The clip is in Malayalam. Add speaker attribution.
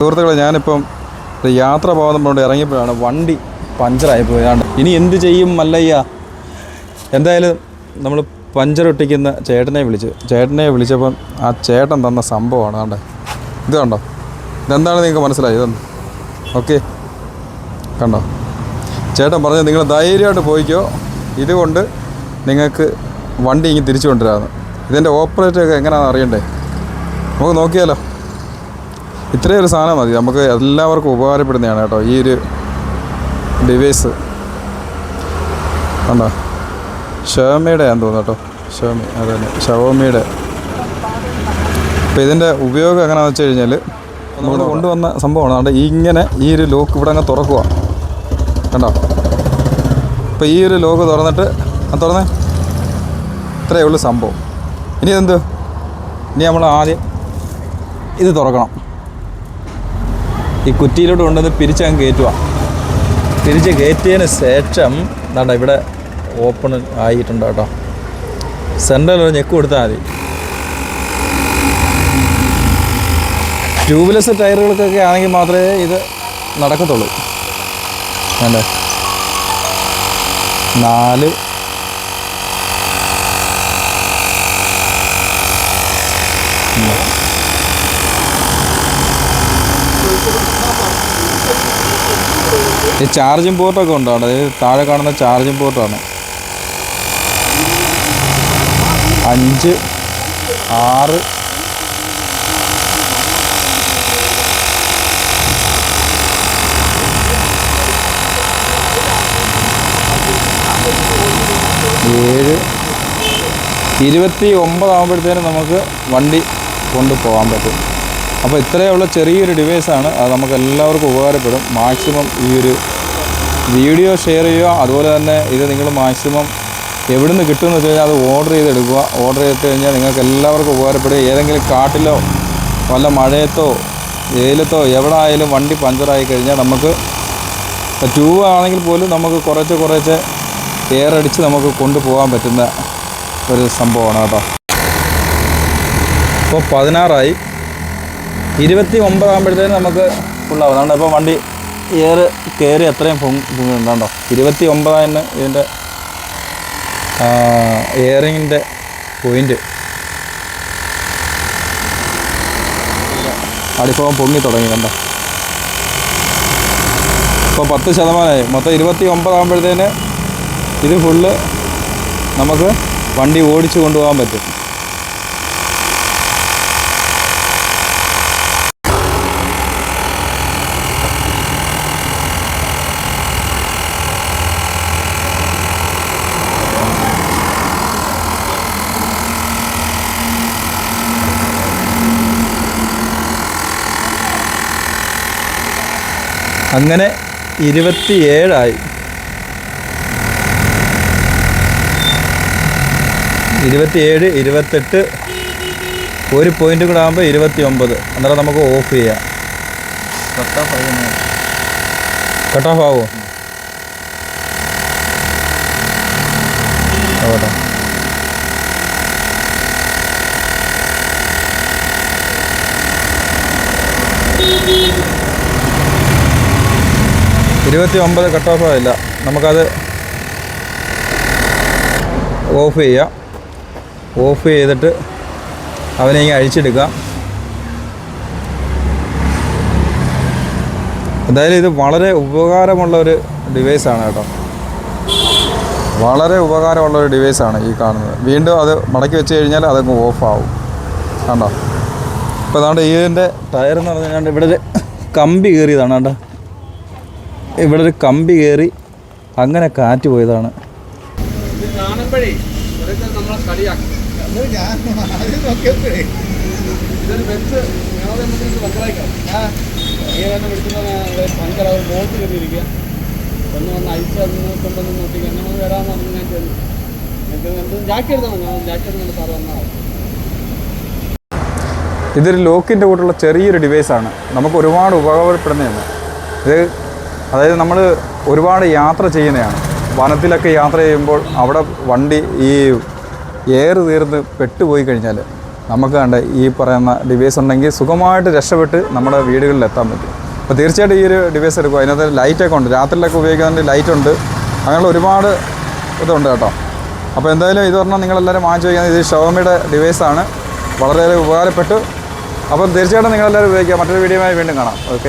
Speaker 1: സുഹൃത്തുക്കളെ, ഞാനിപ്പം ഒരു യാത്ര പോകുന്നതുകൊണ്ട് ഇറങ്ങിയപ്പോഴാണ് വണ്ടി പഞ്ചറായി പോയതാണ്. ഇനി എന്ത് ചെയ്യും മല്ലയ്യ? എന്തായാലും നമ്മൾ പഞ്ചറൊട്ടിക്കുന്ന ചേട്ടനെ വിളിച്ചപ്പം ആ ചേട്ടൻ തന്ന സംഭവമാണ്. കണ്ടേ, ഇത് കണ്ടോ? ഇതെന്താണ് നിങ്ങൾക്ക് മനസ്സിലായി? ഇതൊന്ന് ഓക്കെ കണ്ടോ? ചേട്ടൻ പറഞ്ഞു നിങ്ങൾ ധൈര്യമായിട്ട് പോയിക്കോ, ഇതുകൊണ്ട് നിങ്ങൾക്ക് വണ്ടി ഇങ്ങനെ തിരിച്ചു കൊണ്ടുവരാമെന്ന്. ഇതിൻ്റെ ഓപ്പറേറ്ററൊക്കെ എങ്ങനെയാണെന്ന് അറിയണ്ടേ? നമുക്ക് നോക്കിയാലോ. ഇത്രയും ഒരു സാധനം മതി, നമുക്ക് എല്ലാവർക്കും ഉപകാരപ്പെടുന്നതാണ് കേട്ടോ ഈ ഒരു ഡിവൈസ്. കണ്ടോ? ഷവോമിയുടെ ആണെന്ന് തോന്നുന്നു കേട്ടോ. ഷവോമി, അതെ തന്നെ, ഷവോമിയുടെ. അപ്പോൾ ഇതിൻ്റെ ഉപയോഗം എങ്ങനെയാണെന്ന് വെച്ച് കഴിഞ്ഞാൽ നമ്മൾ കൊണ്ടുവന്ന സംഭവമാണ്. അതുകൊണ്ട് ഇങ്ങനെ ഈ ഒരു ലോക്ക് ഇവിടെ അങ്ങ് തുറക്കുക. കണ്ടോ? അപ്പോൾ ഈ ഒരു ലോക്ക് തുറന്നിട്ട് തുറന്നേ, ഇത്രയേ ഉള്ളൂ സംഭവം. ഇനി എന്ത്? ഇനി നമ്മൾ ആദ്യം ഇത് തുറക്കണം. ഈ കുറ്റിയിലോട്ട് കൊണ്ടുവന്ന് പിരിച്ചങ്ങ് കയറ്റുക. തിരിച്ച് കയറ്റിയതിന് ശേഷം എന്താ ഇവിടെ ഓപ്പൺ ആയിട്ടുണ്ട് കേട്ടോ. സെൻട്രൽ ഒരു ഞെക്ക് കൊടുത്താൽ മതി. ട്യൂബ്ലെസ് ടയറുകൾക്കൊക്കെ ആണെങ്കിൽ മാത്രമേ ഇത് നടക്കത്തുള്ളൂ. വേണ്ടേ? 4 ഈ ചാർജിങ് പോർട്ടൊക്കെ ഉണ്ടോ? അവിടെ താഴെ കാണുന്ന ചാർജിങ് പോർട്ടാണ്. 5, 6, 7, 29 ആകുമ്പോഴത്തേനും നമുക്ക് വണ്ടി കൊണ്ടുപോകാൻ പറ്റും. അപ്പോൾ ഇത്രയുള്ള ചെറിയൊരു ഡിവൈസാണ്. അത് നമുക്ക് എല്ലാവർക്കും ഉപകാരപ്പെടും. മാക്സിമം ഈ ഒരു വീഡിയോ ഷെയർ ചെയ്യുക. അതുപോലെ തന്നെ ഇത് നിങ്ങൾ മാക്സിമം എവിടെ നിന്ന് കിട്ടുമെന്ന് വെച്ച് കഴിഞ്ഞാൽ അത് ഓർഡർ ചെയ്തെടുക്കുക. ഓർഡർ ചെയ്തിട്ട് കഴിഞ്ഞാൽ നിങ്ങൾക്ക് എല്ലാവർക്കും ഉപകാരപ്പെടും. ഏതെങ്കിലും കാട്ടിലോ വല്ല മഴയത്തോ വെയിലത്തോ എവിടെ ആയാലും വണ്ടി പഞ്ചറായി കഴിഞ്ഞാൽ നമുക്ക് ട്യൂബ് ആണെങ്കിൽ പോലും നമുക്ക് കുറച്ച് എയർ അടിച്ച് നമുക്ക് കൊണ്ടുപോകാൻ പറ്റുന്ന ഒരു സംഭവമാണ് കേട്ടോ. ഇപ്പോൾ 16 29 ആകുമ്പോഴത്തേനും നമുക്ക് ഫുള്ളാവും. അതുകൊണ്ട് ഇപ്പോൾ വണ്ടി എയർ കയറി അത്രയും പൊങ്ങുന്നുണ്ടോ. 29 ഇതിൻ്റെ എയറിങ്ങിൻ്റെ പോയിൻ്റ് അടിഭാഗം പൊങ്ങി തുടങ്ങി. കണ്ടോ? ഇപ്പോൾ 10% മൊത്തം 29 ആകുമ്പോഴത്തേന് ഇത് ഫുള്ള് നമുക്ക് വണ്ടി ഓടിച്ചു കൊണ്ടുപോകാൻ പറ്റും. അങ്ങനെ 27 27, 28 ഒരു പോയിൻ്റ് കൂടെ ആകുമ്പോൾ 29. അന്നേരം നമുക്ക് ഓഫ് ചെയ്യാം. കട്ട് ഓഫ് ആവുമോ? ആവട്ടെ. കട്ട് ഓഫ് ആയില്ല. നമുക്കത് ഓഫ് ചെയ്യാം. ഓഫ് ചെയ്തിട്ട് അവനെ ഇങ്ങനെ അഴിച്ചെടുക്കാം. എന്തായാലും ഇത് വളരെ ഉപകാരമുള്ളൊരു ഡിവൈസാണ് കേട്ടോ. വളരെ ഉപകാരമുള്ളൊരു ഡിവൈസാണ് ഈ കാണുന്നത്. വീണ്ടും അത് മടക്കി വെച്ച് കഴിഞ്ഞാൽ അതങ്ങ് ഓഫാവും. കണ്ടോ? ഇപ്പോൾ അതാണ്ട് ഇതിൻ്റെ ടയറെന്ന് പറഞ്ഞു കഴിഞ്ഞാൽ ഇവിടെ ഒരു കമ്പി കയറിയതാണ്. കേട്ടോ, ഇവിടെ ഒരു കമ്പി കയറി അങ്ങനെ കാറ്റ് പോയതാണ്. ഇതൊരു ലോക്കിൻ്റെ കൂട്ടുള്ള ചെറിയൊരു ഡിവൈസാണ്. നമുക്ക് ഒരുപാട് ഉപകാരപ്പെടുന്നതാണ് ഇത്. അതായത് നമ്മൾ ഒരുപാട് യാത്ര ചെയ്യുന്നതാണ്. വനത്തിലൊക്കെ യാത്ര ചെയ്യുമ്പോൾ അവിടെ വണ്ടി ഈ എയർ തീർന്ന് പെട്ടുപോയി കഴിഞ്ഞാൽ നമുക്ക് കണ്ട ഈ പറയുന്ന ഡിവൈസ് ഉണ്ടെങ്കിൽ സുഖമായിട്ട് രക്ഷപ്പെട്ട് നമ്മുടെ വീടുകളിൽ എത്താൻ പറ്റും. അപ്പോൾ തീർച്ചയായിട്ടും ഈ ഒരു ഡിവൈസ് എടുക്കും. അതിനകത്ത് ലൈറ്റൊക്കെ ഉണ്ട്, രാത്രിയിലൊക്കെ ഉപയോഗിക്കുന്നതിന് ലൈറ്റുണ്ട്, അങ്ങനെയുള്ള ഒരുപാട് ഇതുണ്ട് കേട്ടോ. അപ്പോൾ എന്തായാലും ഇത് പറഞ്ഞാൽ നിങ്ങളെല്ലാവരും വാങ്ങിച്ചു വയ്ക്കുന്നത് ഇത് ഷവോമിയുടെ ഡിവൈസാണ്, വളരെയേറെ ഉപകാരപ്പെട്ടു. അപ്പോൾ തീർച്ചയായിട്ടും നിങ്ങളെല്ലാവരും ഉപയോഗിക്കുക. മറ്റൊരു വീഡിയോയുമായി വീണ്ടും കാണാം. ഓക്കെ.